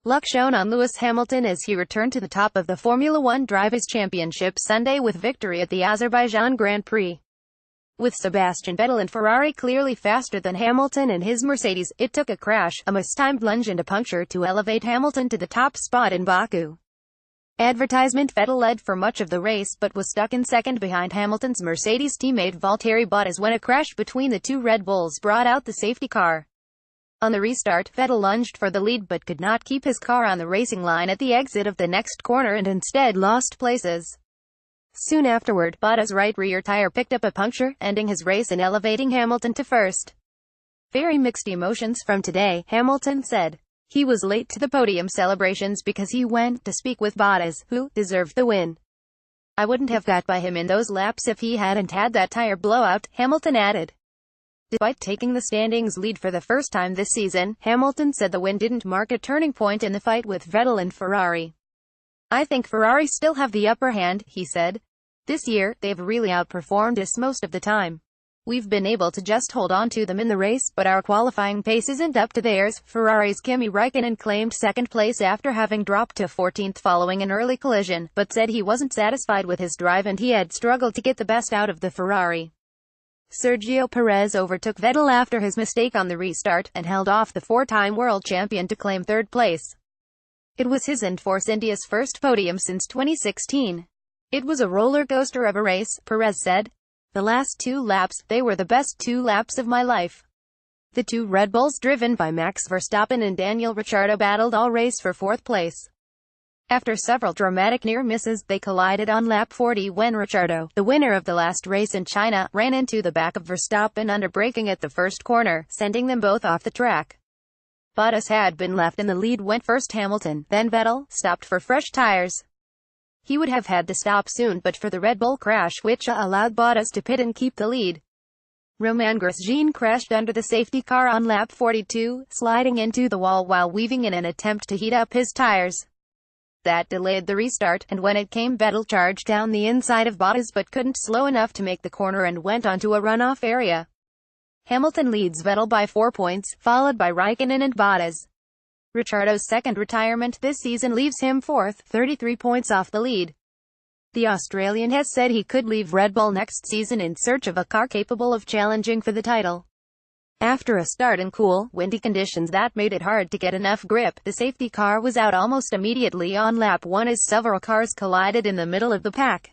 Luck shone on Lewis Hamilton as he returned to the top of the Formula One Drivers' Championship Sunday with victory at the Azerbaijan Grand Prix. With Sebastian Vettel and Ferrari clearly faster than Hamilton and his Mercedes, it took a crash, a mistimed lunge and a puncture to elevate Hamilton to the top spot in Baku. Advertisement: Vettel led for much of the race but was stuck in second behind Hamilton's Mercedes teammate Valtteri Bottas when a crash between the two Red Bulls brought out the safety car. On the restart, Vettel lunged for the lead but could not keep his car on the racing line at the exit of the next corner and instead lost places. Soon afterward, Bottas' right rear tire picked up a puncture, ending his race and elevating Hamilton to first. "Very mixed emotions from today," Hamilton said. He was late to the podium celebrations because he went to speak with Bottas, who deserved the win. "I wouldn't have got by him in those laps if he hadn't had that tire blowout," Hamilton added. Despite taking the standings lead for the first time this season, Hamilton said the win didn't mark a turning point in the fight with Vettel and Ferrari. "I think Ferrari still have the upper hand," he said. "This year, they've really outperformed us most of the time. We've been able to just hold on to them in the race, but our qualifying pace isn't up to theirs." Ferrari's Kimi Räikkönen claimed second place after having dropped to 14th following an early collision, but said he wasn't satisfied with his drive and he had struggled to get the best out of the Ferrari. Sergio Perez overtook Vettel after his mistake on the restart, and held off the four-time world champion to claim third place. It was his and Force India's first podium since 2016. "It was a roller coaster of a race," Perez said. "The last 2 laps, they were the best 2 laps of my life." The two Red Bulls driven by Max Verstappen and Daniel Ricciardo battled all race for 4th place. After several dramatic near misses, they collided on lap 40 when Ricciardo, the winner of the last race in China, ran into the back of Verstappen under braking at the first corner, sending them both off the track. Bottas had been left in the lead when first Hamilton, then Vettel, stopped for fresh tires. He would have had to stop soon but for the Red Bull crash, which allowed Bottas to pit and keep the lead. Romain Grosjean crashed under the safety car on lap 42, sliding into the wall while weaving in an attempt to heat up his tires. That delayed the restart, and when it came, Vettel charged down the inside of Bottas but couldn't slow enough to make the corner and went onto a runoff area. Hamilton leads Vettel by 4 points, followed by Räikkönen and Bottas. Ricciardo's second retirement this season leaves him 4th, 33 points off the lead. The Australian has said he could leave Red Bull next season in search of a car capable of challenging for the title. After a start in cool, windy conditions that made it hard to get enough grip, the safety car was out almost immediately on lap 1 as several cars collided in the middle of the pack.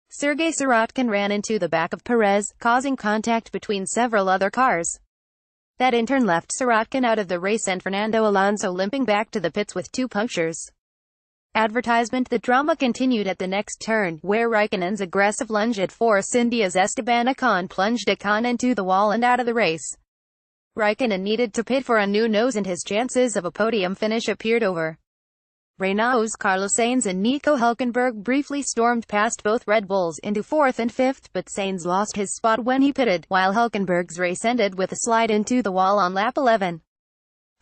Sergei Sirotkin ran into the back of Perez, causing contact between several other cars. That in turn left Sirotkin out of the race and Fernando Alonso limping back to the pits with 2 punctures. Advertisement: The drama continued at the next turn, where Raikkonen's aggressive lunge at Force India's Esteban Ocon plunged Ocon into the wall and out of the race. Raikkonen needed to pit for a new nose and his chances of a podium finish appeared over. Renault's Carlos Sainz and Nico Hülkenberg briefly stormed past both Red Bulls into 4th and 5th, but Sainz lost his spot when he pitted, while Hülkenberg's race ended with a slide into the wall on lap 11.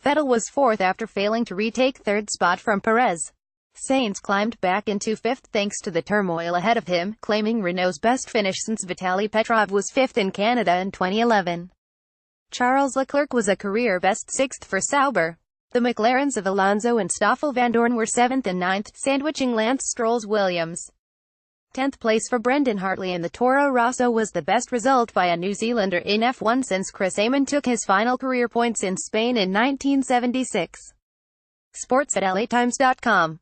Vettel was 4th after failing to retake 3rd spot from Perez. Sainz climbed back into 5th thanks to the turmoil ahead of him, claiming Renault's best finish since Vitaly Petrov was 5th in Canada in 2011. Charles Leclerc was a career-best 6th for Sauber. The McLarens of Alonso and Stoffel Vandoorne were 7th and 9th, sandwiching Lance Stroll's Williams. 10th place for Brendan Hartley in the Toro Rosso was the best result by a New Zealander in F1 since Chris Amon took his final career points in Spain in 1976. Sports at LATimes.com